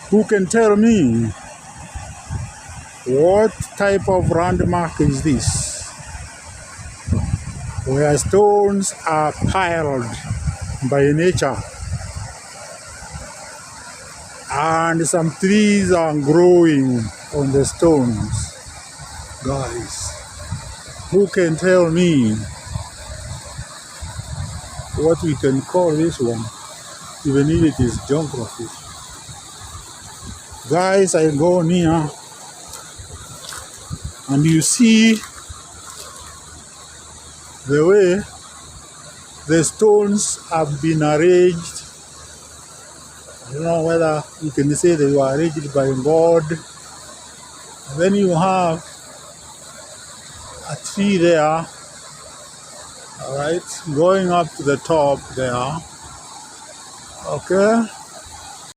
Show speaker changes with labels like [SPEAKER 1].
[SPEAKER 1] Who can tell me what type of landmark is this? Where stones are piled by nature and some trees are growing on the stones. Guys, who can tell me what we can call this one, even if it is geography? Guys, I go near and you see the way the stones have been arranged. I don't know whether you can say they were arranged by God. And then you have a tree there, all right, going up to the top there, okay?